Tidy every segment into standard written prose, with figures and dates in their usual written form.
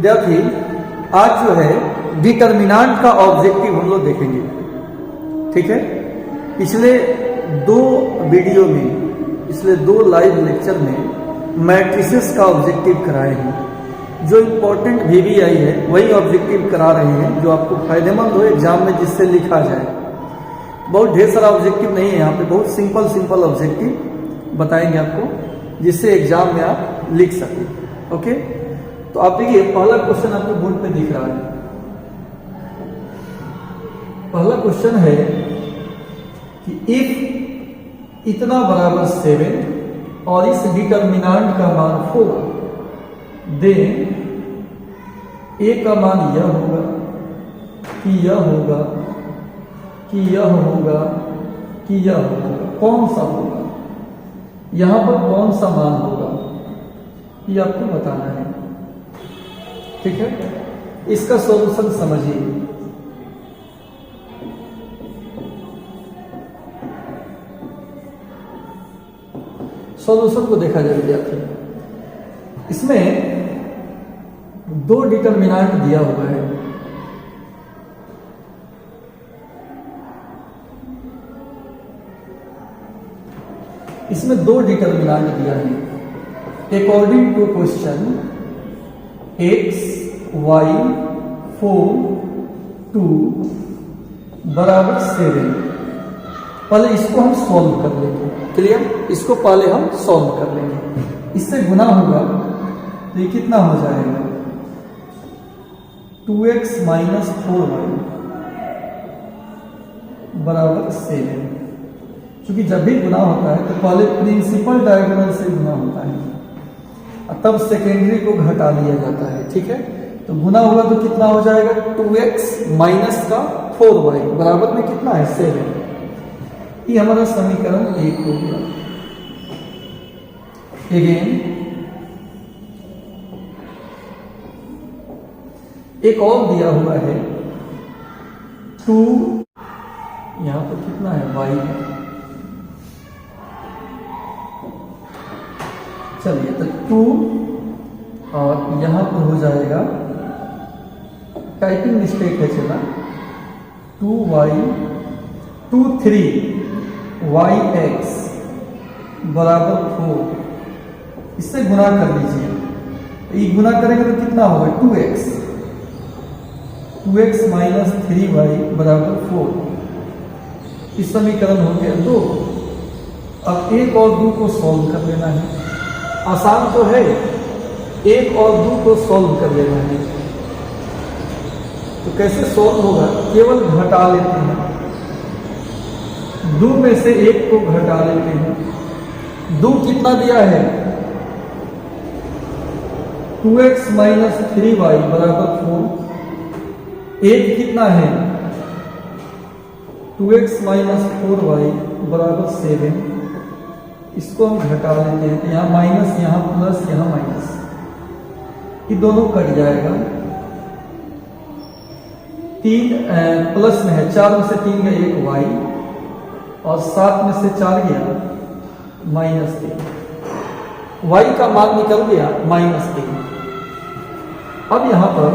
विद्यार्थी, आज जो है डिटर्मिनेंट का ऑब्जेक्टिव हम लोग देखेंगे। ठीक है, पिछले दो वीडियो में, पिछले दो लाइव लेक्चर में मैट्रिसेस का ऑब्जेक्टिव कराए हैं। जो इम्पोर्टेंट VBI है वही ऑब्जेक्टिव करा रहे हैं जो आपको फायदेमंद हो एग्जाम में, जिससे लिखा जाए। बहुत ढेर सारा ऑब्जेक्टिव नहीं है यहाँ पे, बहुत सिंपल ऑब्जेक्टिव बताएंगे आपको, जिससे एग्जाम में आप लिख सकें। ओके, तो आप देखिए पहला क्वेश्चन आपके बोर्ड पे दिख रहा है। पहला क्वेश्चन है कि इफ इतना बराबर 7 और इस डिटर्मिनेंट का मान 4, देन ए का मान यह होगा कि यह होगा कि यह होगा कि यह होगा। कौन सा होगा, यहां पर कौन सा मान होगा, ये आपको बताना है। ठीक है, इसका सॉल्यूशन समझिए। सॉल्यूशन को देखा जाए विद्यार्थी, इसमें दो डिटर्मिनेंट दिया हुआ है। इसमें दो डिटर्मिनेंट दिया है according to question x, y, 4, 2 बराबर 7। पहले इसको हम सॉल्व कर लेंगे। क्लियर, इसको पहले हम सॉल्व कर लेंगे। इससे गुना होगा तो ये कितना हो जाएगा, 2x माइनस 4y बराबर 7। क्योंकि जब भी गुना होता है तो पहले प्रिंसिपल डायगोनल से गुना होता है और तब सेकेंडरी को घटा लिया जाता है। ठीक है, तो गुना होगा तो कितना हो जाएगा, 2x माइनस का 4y बराबर में कितना है, 7। ये हमारा समीकरण 1 हो गया। अगेन एक और दिया हुआ है 2, यहां पर कितना है, y है। चलिए तो 2 और यहां पर हो जाएगा, टाइपिंग मिस्टेक है, चला 2y 2 3yx बराबर 4। इससे गुना कर लीजिए। ये गुना करेंगे तो कितना होगा, 2x माइनस 3y बराबर 4। इस समीकरण हो गया 2। अब 1 और 2 को सॉल्व कर लेना है। आसान तो है, 1 और 2 को सॉल्व कर लेना है। तो कैसे सॉल्व होगा, केवल घटा लेते हैं। 2 में से 1 को घटा लेते हैं। 2 कितना दिया है, 2x माइनस 3y बराबर 4। 1 कितना है, 2x माइनस 4y बराबर 7। इसको हम घटा लेते हैं, यहाँ माइनस, यहाँ प्लस, यहाँ माइनस, ये दोनों कट जाएगा। 3 प्लस में है, 4 में से 3 गया 1 y और 7 में से 4 गया -3। y का मान निकल गया -3। अब यहां पर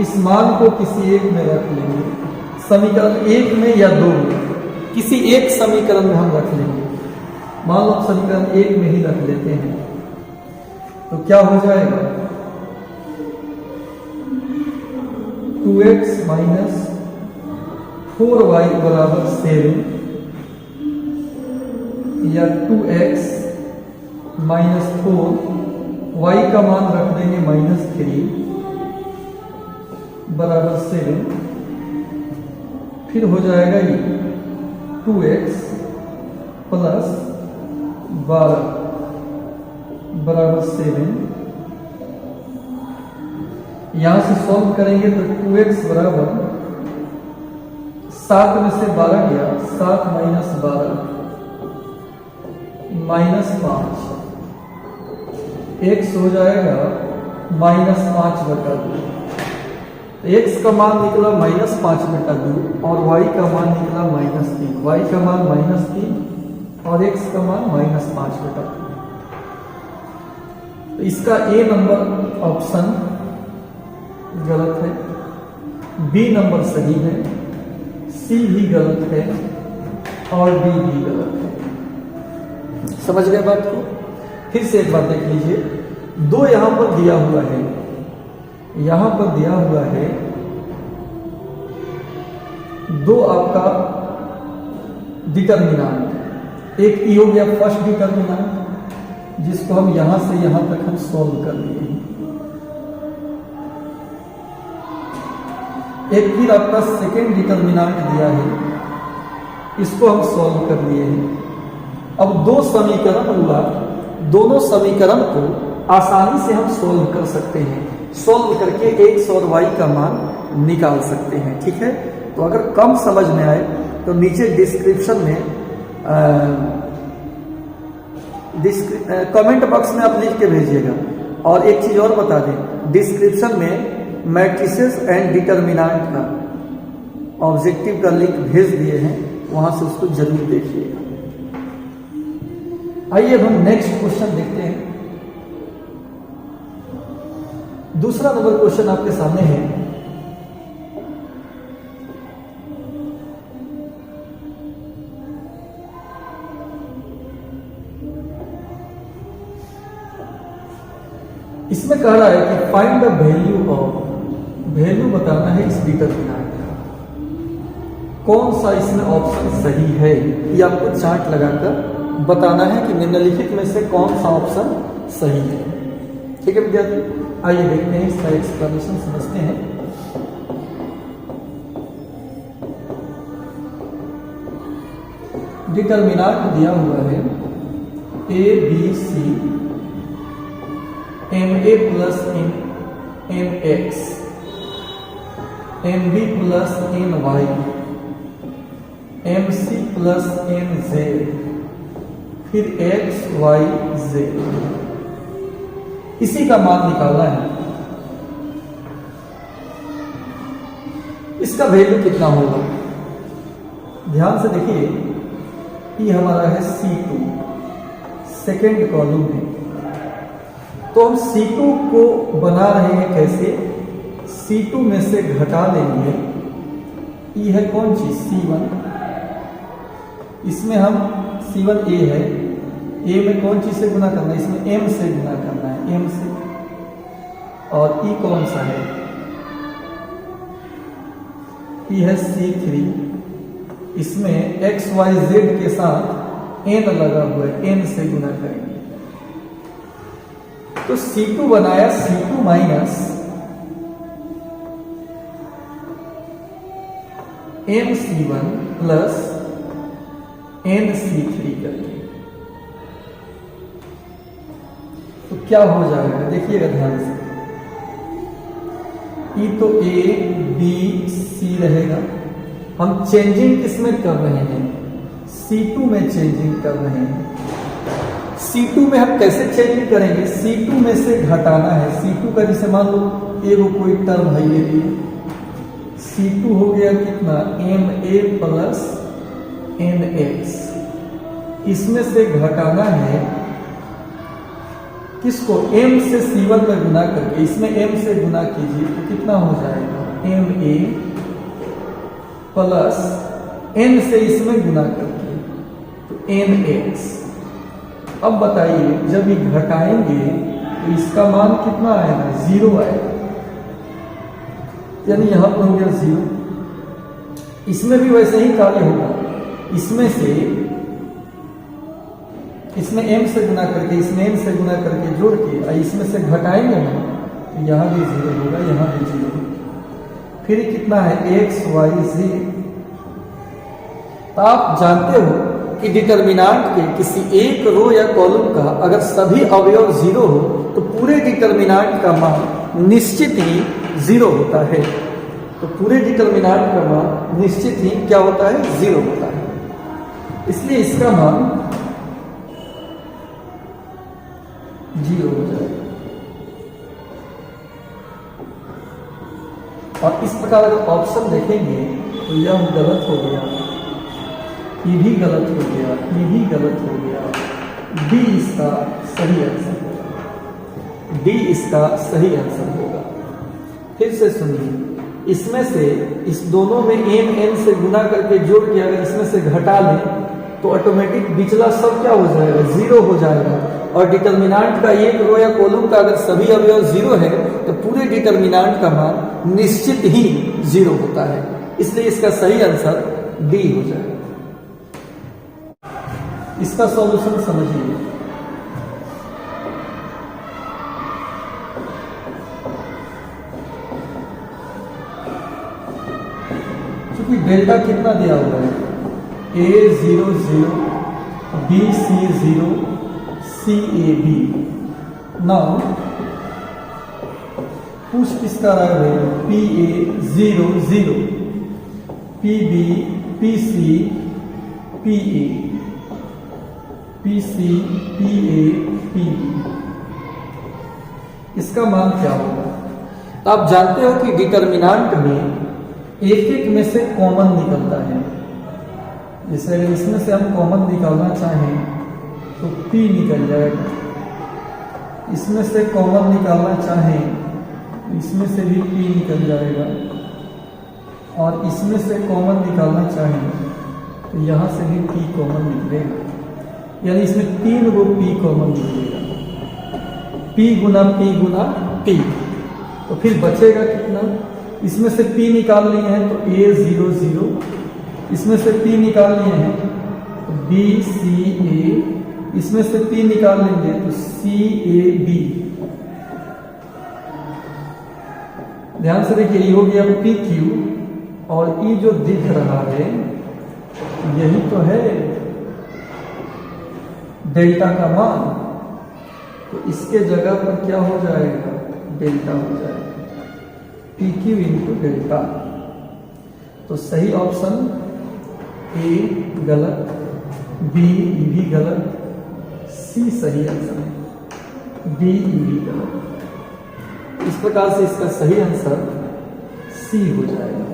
इस मान को किसी एक में रख लेंगे, समीकरण 1 में या 2 में, किसी एक समीकरण में हम रख लेंगे। मान लो समीकरण 1 में ही रख लेते हैं, तो क्या हो जाएगा, 2x माइनस 4y बराबर 7 या 2x माइनस 4, y का मान रख देंगे -3 बराबर 7। फिर हो जाएगा ये 2x प्लस 12 बराबर 7। यहां से सॉल्व करेंगे तो 2x बराबर 7 में से 12 गया, 7 माइनस 12 -5, x हो जाएगा -5/2। x का मान निकला -5/2 और y का मान निकला -3। y का मान -3 और x का मान -5/2। तो इसका ए नंबर ऑप्शन गलत है, बी नंबर सही है, सी भी गलत है और डी भी गलत है। समझ गए बात को? फिर से एक बार देख लीजिए, दो यहां पर दिया हुआ है, यहां पर दिया हुआ है दो आपका डिटर्मिनेंट, एक ई हो गया फर्स्ट डिटर्मिनेंट जिसको हम यहां से यहां तक हम सॉल्व कर लिए हैं, एक फिर आपका सेकेंड डिटर्मिनेंट दिया है, इसको हम सॉल्व कर लिए हैं। अब दो समीकरण हुआ, दोनों समीकरण को आसानी से हम सॉल्व कर सकते हैं, सॉल्व करके x और y का मान निकाल सकते हैं। ठीक है, तो अगर कम समझ में आए तो नीचे डिस्क्रिप्शन में कमेंट बॉक्स में आप लिख के भेजिएगा। और एक चीज और बता दें, डिस्क्रिप्शन में मैट्रिसेस एंड डिटर्मिनेंट का ऑब्जेक्टिव का लिंक भेज दिए हैं, वहां से उसको जरूर देखिएगा। आइए अब हम नेक्स्ट क्वेश्चन देखते हैं। दूसरा नंबर क्वेश्चन आपके सामने है, इसमें कह रहा है कि find the value of, value बताना है इस डिटर्मिनेंट का, कौन सा इसमें ऑप्शन सही है ये आपको चार्ट लगाकर बताना है कि निम्नलिखित में से कौन सा ऑप्शन सही है। ठीक है विद्यार्थी, आइए देखते हैं, इसका एक्सप्लेनेशन समझते हैं। डिटर्मिनेंट दिया हुआ है A B C M A plus M X M B plus M Y M C plus M Z, फिर एक्स वाई जेड, इसी का मान निकालना है। इसका वैल्यू कितना होगा? ध्यान से देखिए, ये हमारा है C2, सेकेंड कॉलम है, तो हम C2 को बना रहे हैं कैसे? C2 में से घटा लेंगे, ये है कौन चीज? C1, इसमें हम C1 A है, A में कौन चीज से गुना करना है? इसमें M से गुना करना है, M से। और E कौन सा है? E है C3, इसमें x y z के साथ n लगा हुआ है, n से गुना करेंगे तो C2 बनाया C2 minus MC1 plus NC3 करके, तो क्या हो जाएगा? देखिएगा ध्यान से, E तो A B C रहेगा, हम चेंजिंग किसमें कर रहे हैं? C2 में चेंजिंग कर रहे हैं। C2 में हम कैसे चेंजिंग करेंगे? C2 में से घटाना है, C2 का जैसे मान लो एगो कोई टर्म है ये लिए, C2 हो गया कितना? MA प्लस NX, इसमें से घटाना है किसको? M से C1 में गुना करके, इसमें M से गुना कीजिए तो कितना हो जाएगा? MA प्लस N से इसमें गुना करके तो NX। अब बताइए, जब ये घटाएंगे तो इसका मान कितना आएगा? 0 आएगा, यानी यहां पर हो गया 0। इसमें भी वैसे ही कार्य होगा, इसमें से इसमें m से गुना करके, इसमें n से गुना करके जोड़ के इसमें से घटाएंगे ना तो यहाँ भी 0 होगा, यहाँ भी 0 होगा। फिर कितना है? x y z। तो आप जानते हो कि डिटर्मिनेंट के किसी एक रो या कॉलम का अगर सभी अवयव 0 हो तो पूरे डिटर्मिनेंट का मान निश्चित ही 0 होता है। तो पूरे डिटर्मिनेंट का मान निश्चित ही क्या होता है? 0 होता है। इसलिए इसका मान 0 हो जाएगा। और इस प्रकार अगर ऑप्शन देखेंगे तो यह गलत हो गया, ये भी गलत हो गया, ये भी गलत हो गया, डी इसका सही आंसर होगा। डी इसका सही आंसर होगा। फिर से सुनिए, इसमें से इस दोनों में एम एन से गुना करके जोड़ के अगर इसमें से घटा लें तो ऑटोमेटिक पिछला सब क्या हो जाएगा, जीरो हो जाएगा। और डिटर्मिनांट का एक रो या कॉलम का अगर सभी अवयव जीरो है तो पूरे डिटर्मिनांट का मान निश्चित ही जीरो होता है। इसलिए इसका सही आंसर डी हो जाएगा। इसका सॉल्यूशन समझिए। क्योंकि डेल्टा कितना दिया हुआ है, A00 BC0 CAB। नाउ पूछ किसका रहा है, PA00 PB PC PA PC PA PB। इसका मान क्या होगा? तो आप जानते हो कि डिटर्मिनांट में एक एक में से कॉमन निकलता है। जैसे अगर इसमें से हम कॉमन निकालना चाहें तो P निकल जाएगा, इसमें से कॉमन निकालना चाहें इसमें से भी P निकल जाएगा, और इसमें से कॉमन निकालना चाहें तो यहाँ से भी P कॉमन निकलेगा। यानी इसमें 3 गो P कॉमन निकलेगा, P गुना P गुना P। तो फिर बचेगा कितना, इसमें से P निकाल लिए हैं तो A00, इसमें से P निकाल लिए हैं तो BCA, इसमें से P निकाल लेंगे तो CAB। ध्यान से देखिए, ये हो गया PQ, और ये जो दिख रहा है यही तो है डेल्टा का मान। तो इसके जगह पर क्या हो जाएगा, डेल्टा हो जाएगा, PQ इंटू डेल्टा। तो सही ऑप्शन ए गलत, बी भी गलत, सी सही आंसर है, डी भी गलत। इस प्रकार से इसका सही आंसर सी हो जाएगा।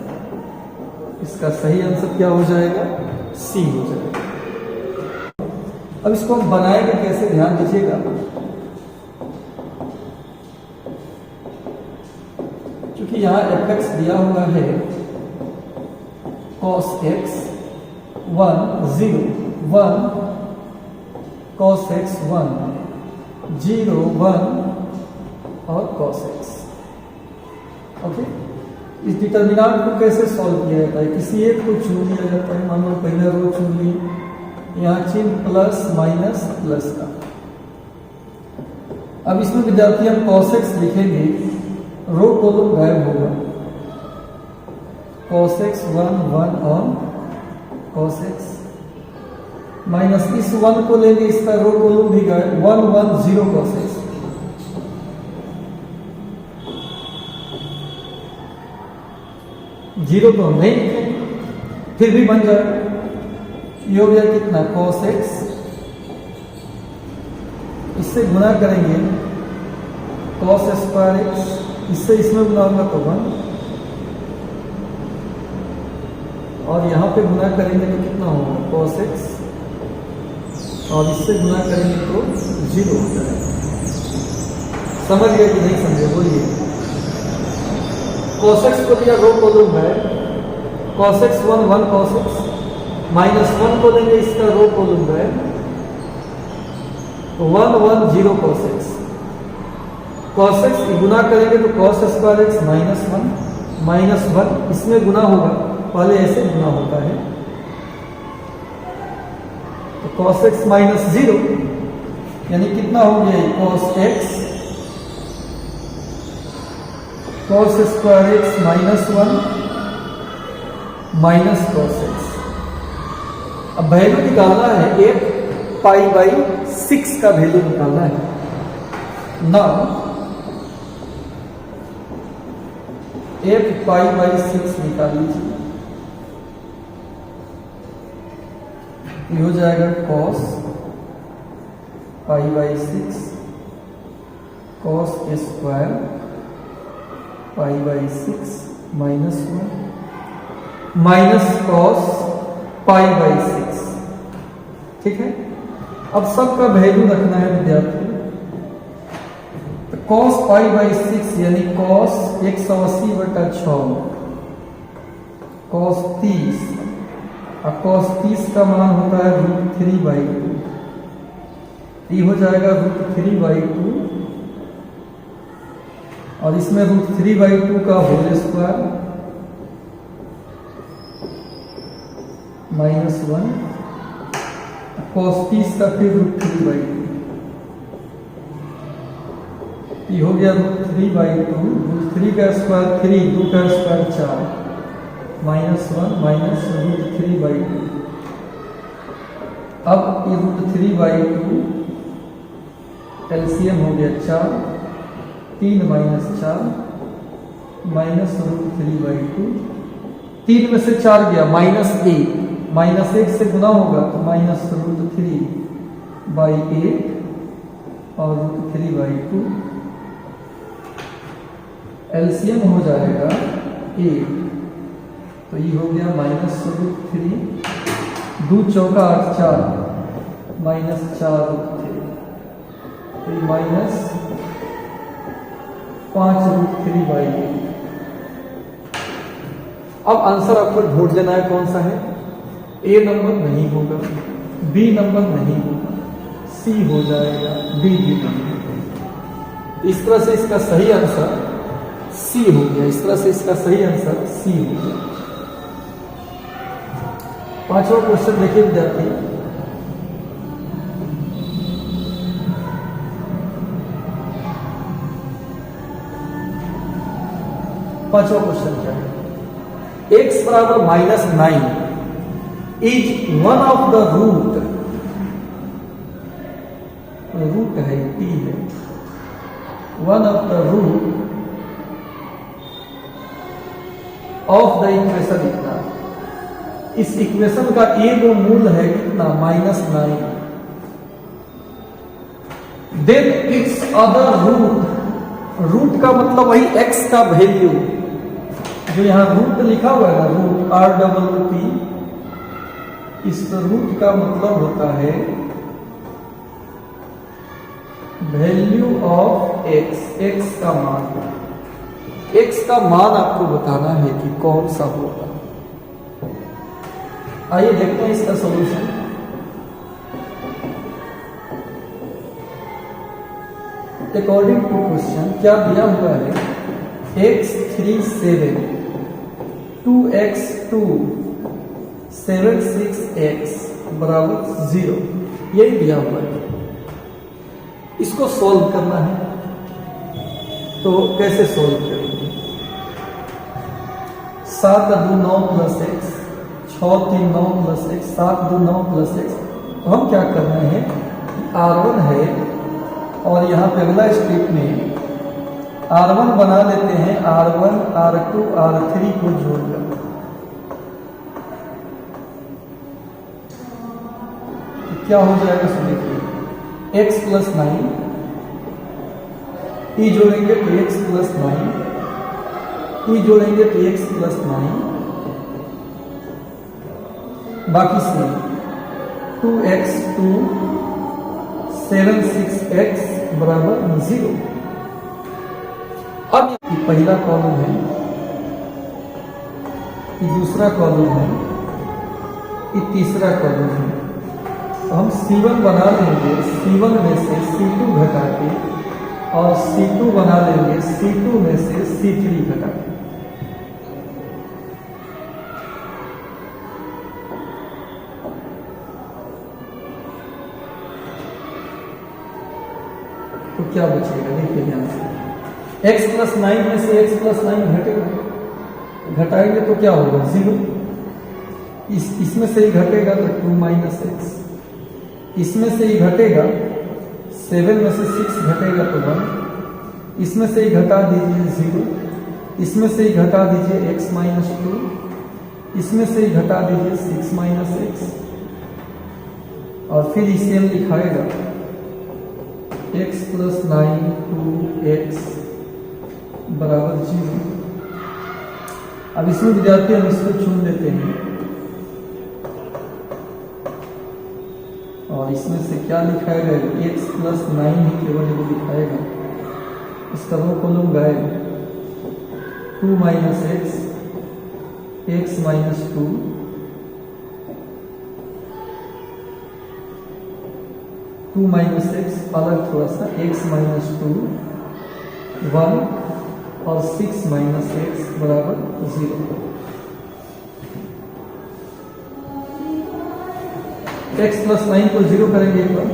इसका सही आंसर क्या हो जाएगा, सी हो जाएगा। अब इसको हम बनाएंगे कैसे, ध्यान दीजिएगा। क्योंकि यहां fx दिया हुआ है cos x 1 0 1 cos x 1 0 1 और cos x। ओके, इस डिटर्मिनेंट को कैसे सॉल्व किया जाता है, किसी एक को चुन लिया जाता है। मान लो पहले रो चुन ली, यहाँ चिन्ह प्लस माइनस प्लस का। अब इसमें विद्यार्थी हम cos x लिखेंगे, रो कॉलम गायब होगा, cos x 1 1 और cos x माइनस इस 1 को लेंगे, इसका रो कॉलम भी गायब, 1 1 0 cos x। जीरो तो हम नहीं लिखेंगे, फिर भी बन जाएगा। ये हो गया कितना, cos x, इससे गुना करेंगे cos स्क्वायर x, इससे इसमें गुना होगा तो 1, और यहां पे गुना करेंगे तो कितना होगा cos x, और इससे गुना करेंगे तो 0 हो जाएगा। समझ गए कि नहीं समझे, बोलिए। cos x को दिया रो कॉलम है, cos x 1 1 cos x, minus 1 को देंगे, इसका रो कॉलम है 1 1 0 cos x। cos x गुना करेंगे तो cos square x minus 1 minus 1, इसमें गुना होगा, पहले ऐसे गुना होता है, तो cos x माइनस 0 यानी कितना हो गया, cos x cos square x minus 1 minus cos x। अब वैल्यू निकालना है, 1 पाई बाई 6 का वैल्यू निकालना है ना। 1 पाई बाई 6 निकाल लीजिए, ये हो जाएगा cos pi by 6 cos square pi by 6 minus 1 minus cos pi by 6। ठीक है, अब सबका वैल्यू रखना है विद्यार्थी। तो cos पाई बाई 6 यानी cos 180/6 cos 30 और cos 30 का मान होता है √3/2। ये हो जाएगा √3/2 और इसमें √3/2 का होल स्क्वायर -1 cos 30 का फिर √3/2। ये हो गया √3/2, √3 का स्क्वायर 3, 2 का स्क्वायर 4, -1 माइनस √3/2। अब ये √3/2 एलसीएम हो गया 4, 3 माइनस 4 माइनस √3/2, 3 में से 4 गया -1, -1 से गुना होगा तो -√3/8 और √3/2 एलसीएम हो जाएगा 8, तो ये हो गया -√3, 2 चौका 8, 4 -4 तो ये -5√3/8। अब आंसर आपको ढूंढ लेना है कौन सा है। ए नंबर नहीं होगा, बी नंबर नहीं होगा, सी हो जाएगा, डी भी नहीं होगा। इस तरह से इसका सही आंसर सी हो गया। इस तरह से इसका सही आंसर सी हो गया। 5वां क्वेश्चन देखिए विद्यार्थी, पांचवा क्वेश्चन क्या है। x बराबर -9 is one of the root है t है, one of the root of the equation इतना। इस इक्वेशन का एक मूल है कितना -9। Then it's other root, root का मतलब वही x का वैल्यू जो यहां रूट लिखा हुआ है ना, रूट RWT, इस रूट का मतलब होता है वैल्यू ऑफ x, x का मान। x का मान आपको बताना है कि कौन सा होगा। आइए देखते हैं इसका सॉल्यूशन। अकॉर्डिंग टू क्वेश्चन क्या दिया हुआ है, x3 7, 2x2 7 6x बराबर 0, यही दिया हुआ है। इसको सॉल्व करना है, तो कैसे सॉल्व करेंगे। 7 2 9 plus x, 6 3 9 plus x, 7 2 9 plus x। तो हम क्या कर रहे हैं, R1 है और यहाँ पे अगला स्टेप में R1 बना लेते हैं, R1 R2 R3 को जोड़कर। तो क्या हो जाएगा सो देखिए, x + 9, e जोड़ेंगे तो x + 9, e जोड़ेंगे तो x + 9, बाकी से 2x2 7 6x बराबर 0। अब ये पहला कॉलम है, ये दूसरा कॉलम है, ये तीसरा कॉलम है। तो हम C1 बना लेंगे, C1 में से C2 घटा के, और C2 बना लेंगे C2 में से C3 घटा के। तो क्या बचेगा देखिए ध्यान से, x + 9 में से x + 9 घटेगा, घटाएंगे तो क्या होगा 0। इसमें से ही घटेगा तो 2 - x, इसमें से ही घटेगा 7 में से 6 घटेगा तो 1, इसमें से ही घटा दीजिए 0, इसमें से ही घटा दीजिए x - 2, इसमें से ही घटा दीजिए 6 - x, और फिर इसे हम लिखाएगा x + 9 2x बराबर 0। अब इसमें विद्यार्थी हम इसको चुन लेते हैं, और इसमें से क्या लिखाएगा, x + 9 ही केवल वो लिखाएगा, इसका रो कॉलम गायब, 2 minus X, X minus 2, two minus X अलग थोड़ा सा, एक्स माइनस 2, 1 और 6 माइनस एक्स बराबर 0। एक्स प्लस 9 को 0 करेंगे एक बार,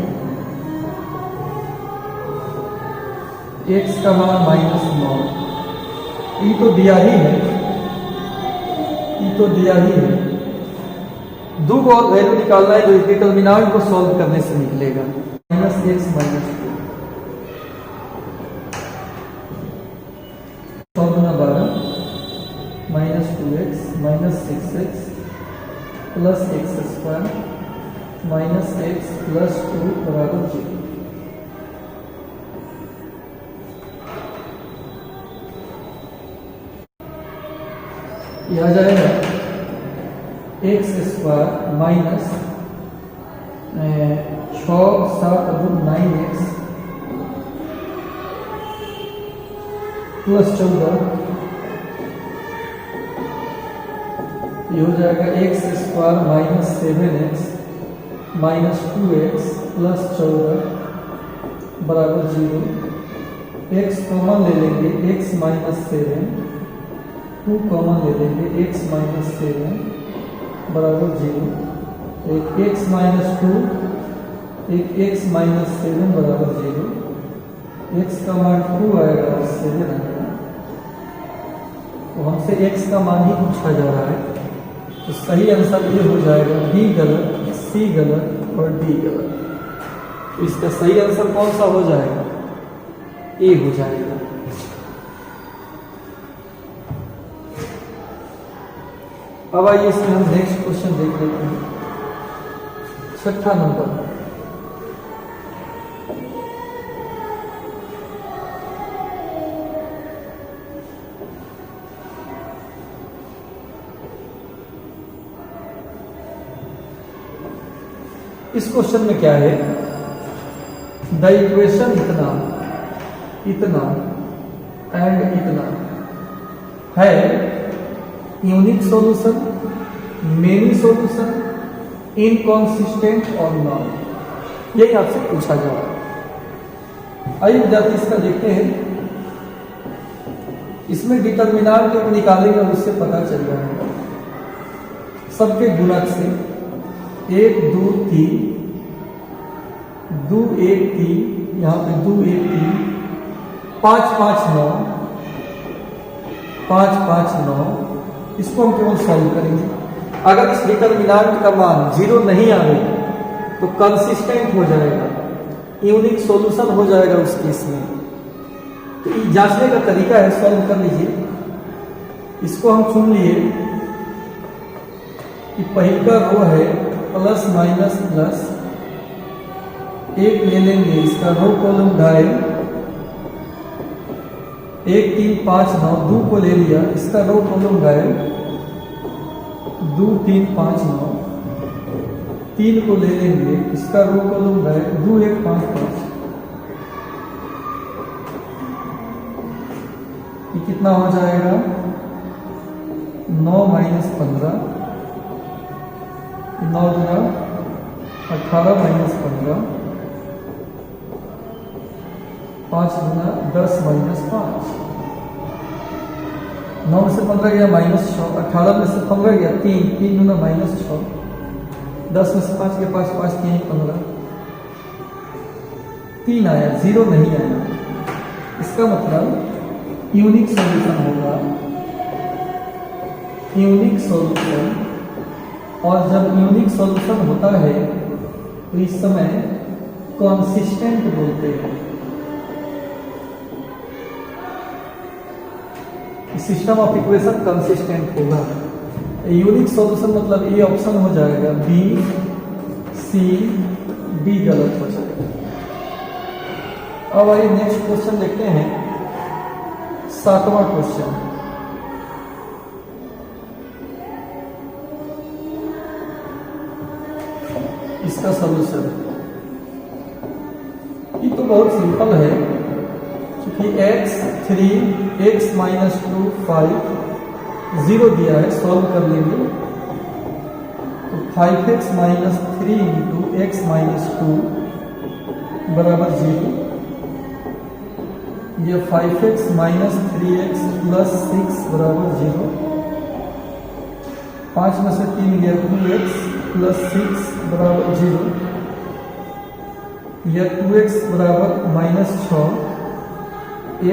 एक्स का मान -9, ये तो दिया ही है, ये तो दिया ही है। दो को और वैल्यू निकालना है जो इस डिटर्मिनेंट को सॉल्व करने से निकलेगा, -x -2, 12 -2x -6x plus x square minus x plus 2 बराबर 0। यह आ जाएगा x square minus 6 7 9x plus 14, ये हो जाएगा x square minus 7x minus 2x plus 14 बराबर 0। एक्स कॉमन ले लेंगे, एक्स माइनस 7, 2 कॉमन ले लेंगे, एक्स माइनस 7 बराबर 0। एक एक्स माइनस 2, एक एक्स माइनस 7 बराबर 0। एक्स का मान 2 आएगा और 7 आएगा, तो हमसे एक्स का मान ही पूछा जा रहा है, तो सही आंसर ये हो जाएगा बी गलत, सी गलत और डी गलत। तो इसका सही आंसर कौन सा हो जाएगा? ए हो जाएगा। अब आइए इसमें हम नेक्स्ट क्वेश्चन देख लेते हैं, 6ठा नंबर। इस क्वेश्चन में क्या है, द इक्वेशन इतना इतना एंड इतना है unique solution, many solution, inconsistent और नॉन, यही आपसे पूछा जा रहा है। आइए विद्यार्थी इसका देखते हैं। इसमें डिटर्मिनेंट को निकालेंगे और उससे पता चल जाएगा सबके गुणक से, 1 2 3, 2 1 3, यहाँ पे 2 1 3, 5 5 9, 5 5 9। इसको हम केवल सॉल्व करेंगे। अगर इस डिटर्मिनेंट का मान 0 नहीं आए तो कंसिस्टेंट हो जाएगा, यूनिक सॉल्यूशन हो जाएगा उस केस में। तो ये जांचने का तरीका है, सॉल्व कर लीजिए। इसको हम चुन लिए कि पहले का रो है प्लस माइनस प्लस, एक ले लेंगे, इसका रो कॉलम डायल 1 3 5 9, 2 को ले लिया, इसका रो कॉलम डायल 2 3 5 9, 3 को ले लेंगे, इसका रो कॉलम डायल 2 1 5 5। ये कितना हो जाएगा? 9 माइनस 15, 9 गुना 18 माइनस 15, 5 गुना 10 माइनस 5, 9 में से 15 गया माइनस 6, 18 में से 15 गया 3, 3 गुना माइनस 6, 10 में से 5 गया 5 5 3 15, 3 आया, 0 नहीं आया। इसका मतलब यूनिक सॉल्यूशन होगा, यूनिक सॉल्यूशन। और जब यूनिक सॉल्यूशन होता है तो इस समय कंसिस्टेंट बोलते हैं। सिस्टम ऑफ इक्वेशन कंसिस्टेंट होगा। यूनिक सॉल्यूशन मतलब ये ऑप्शन हो जाएगा, बी सी डी गलत हो जाएगा। अब आइए नेक्स्ट क्वेश्चन देखते हैं, 7वां क्वेश्चन। इसका सॉल्यूशन ये तो बहुत सिंपल है, क्योंकि x3 x माइनस 2 5 0 दिया है, सॉल्व कर लेंगे तो 5x minus 3 into x minus 2 बराबर 0। ये 5x माइनस 3x प्लस 6 बराबर 0। 5 में से 3 गया 2x प्लस 6 बराबर 0। यह 2x बराबर माइनस 6,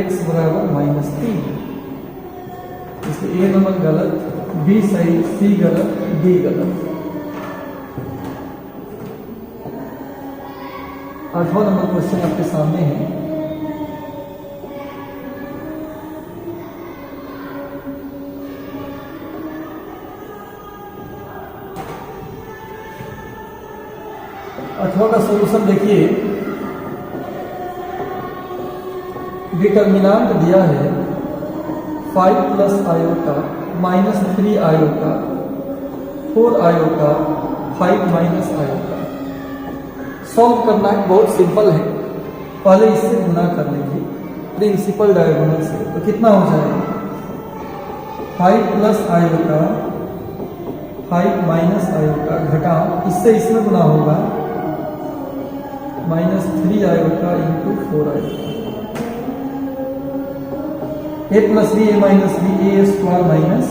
x बराबर माइनस 3। इसलिए ए नंबर गलत, बी सही, सी गलत, डी गलत। 8वां नंबर क्वेश्चन आपके सामने है। अठवां का सॉल्यूशन देखिए। डिटर्मिनांट दिया है 5 plus iota minus 3 iota 4 iota 5 minus iota. Solve करना है, बहुत सिंपल है। पहले इससे गुना कर लेंगे प्रिंसिपल डायगोनल से, तो कितना हो जाएगा 5 प्लस आयोटा 5 माइनस आयोटा घटा, इससे इसमें गुना होगा minus 3 iota into 4 iota. A plus B A minus B A square minus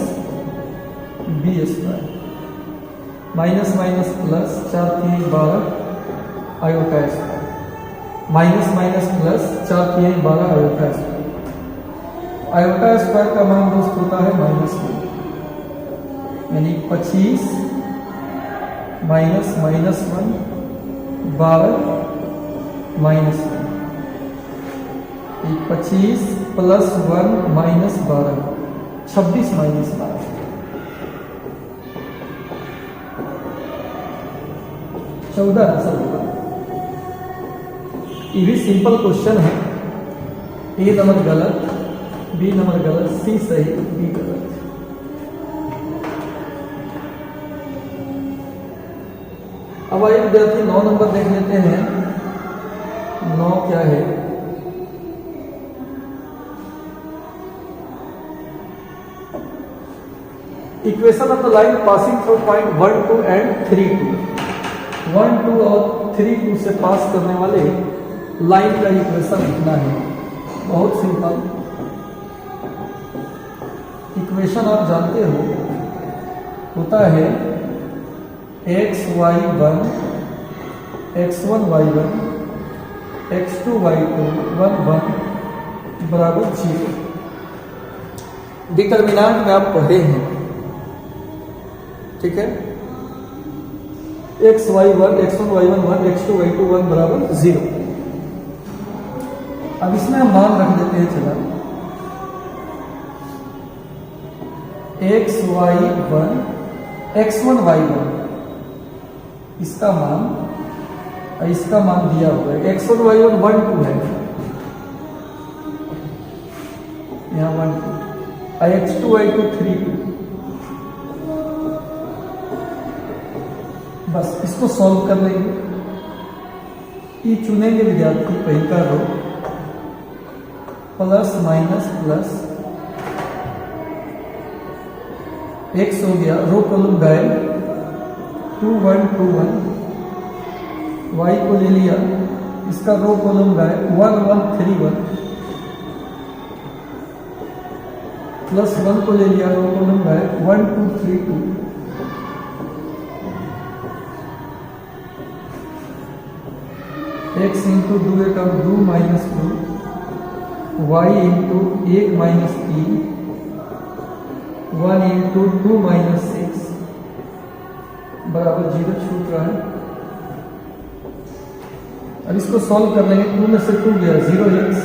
B square minus minus plus 4 3 12 iota square minus minus plus 4 3 12 iota square. Iota square का मान दोस्त होता है -1, यानी 25 minus minus 1 12 minus 1। 25 plus 1 minus 12 26 minus 12 14 answer होगा। ये भी simple question है। ए नंबर गलत, बी नंबर गलत, सी सही, डी गलत। अब आइए विद्यार्थी 9 नंबर देख लेते हैं। 9 क्या है? Equation of the line passing through point 1 2 and 3 2। 1 2 और 3 2 से पास करने वाले लाइन का इक्वेशन लिखना है। बहुत सिंपल इक्वेशन आप जानते हो, होता है x(y)(1) x(1)(y)(1) x(2)(y)(2) 1 1 बराबर 0। डिटर्मिनेंट में आप पढ़े हैं, ठीक है। x(y)(1) x(1)(y)(1) 1 x(2)(y)(2) 1 बराबर 0। अब इसमें हम मान रख देते हैं, चला x(y)(1) x(1)(y)(1) इसका मान दिया हुआ है। x(1)(y)(1) 1 2 है, यहाँ 1 2, x(2)(y)(2) 3 2। बस इसको सॉल्व कर लेंगे। ये चुनेंगे विद्यार्थी पहले का रो, प्लस माइनस प्लस x हो गया, रो कॉलम गए 2 1 2 1, y को ले लिया, इसका रो कॉलम गए 1 1 3 1, प्लस 1 को ले लिया, रो कॉलम गए 1 2 3 2। x इंटू 2 एक 2 minus 2, y into 1 minus 3, 1 into 2 minus 6 बराबर 0 छूट रहा है। अब इसको सॉल्व कर लेंगे। 2 में से 2 गया 0x,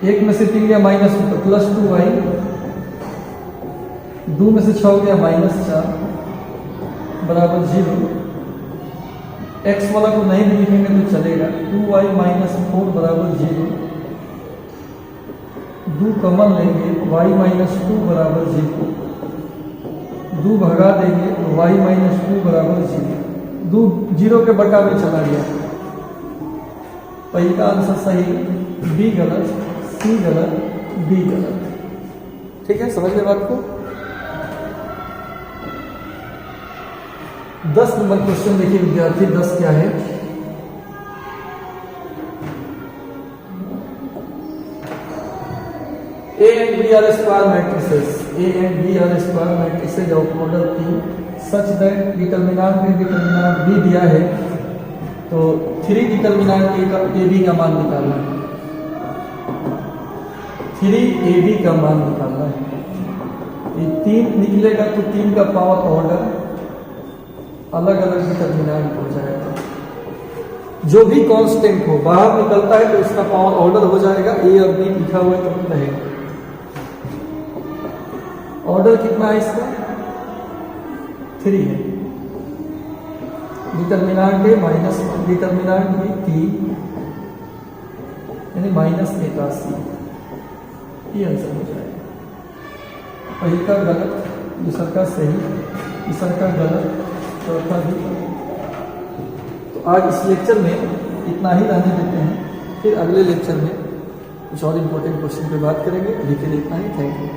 1 में से 3 गया -2 तो प्लस 2y, 2 में से 6 गया -4 बराबर 0। x वाला को नहीं भी लिखेंगे तो चलेगा। 2y माइनस 4 बराबर 0। 2 कॉमन लेंगे, y माइनस 2 बराबर 0। 2 भगा देंगे तो y माइनस 2 बराबर 0। 2 0 के बटा में चला गया। पहले का आंसर सही। बी गलत, सी गलत, डी गलत। ठीक है, समझ गए बात को। 10 नंबर क्वेश्चन देखिए विद्यार्थी, 10 क्या है? A and B are square matrices. A and B are square matrices of order P such that determinant में डिटर्मिनेंट B दिया है, तो 3 डिटर्मिनेंट A B का मान निकालना है। 3 AB का मान निकालना है। ये 3 निकलेगा तो 3 का पावर ऑर्डर अलग अलग डिटर्मिनेंट हो जाएगा। जो भी कांस्टेंट हो बाहर निकलता है तो उसका पावर ऑर्डर हो जाएगा। A और B लिखा हुआ है तो रहेगा। ऑर्डर कितना है इसका? 3 है। डिटर्मिनेंट है -1, डिटर्मिनेंट भी 3, यानी -81। ये आंसर हो जाएगा। पहले का गलत, दूसरा का सही, तीसरा का गलत, चौथा भी गलत। तो आज इस लेक्चर में इतना ही रहने देते हैं, फिर अगले लेक्चर में कुछ और इम्पोर्टेंट क्वेश्चन पे बात करेंगे। अभी के लिए इतना ही। Thank you.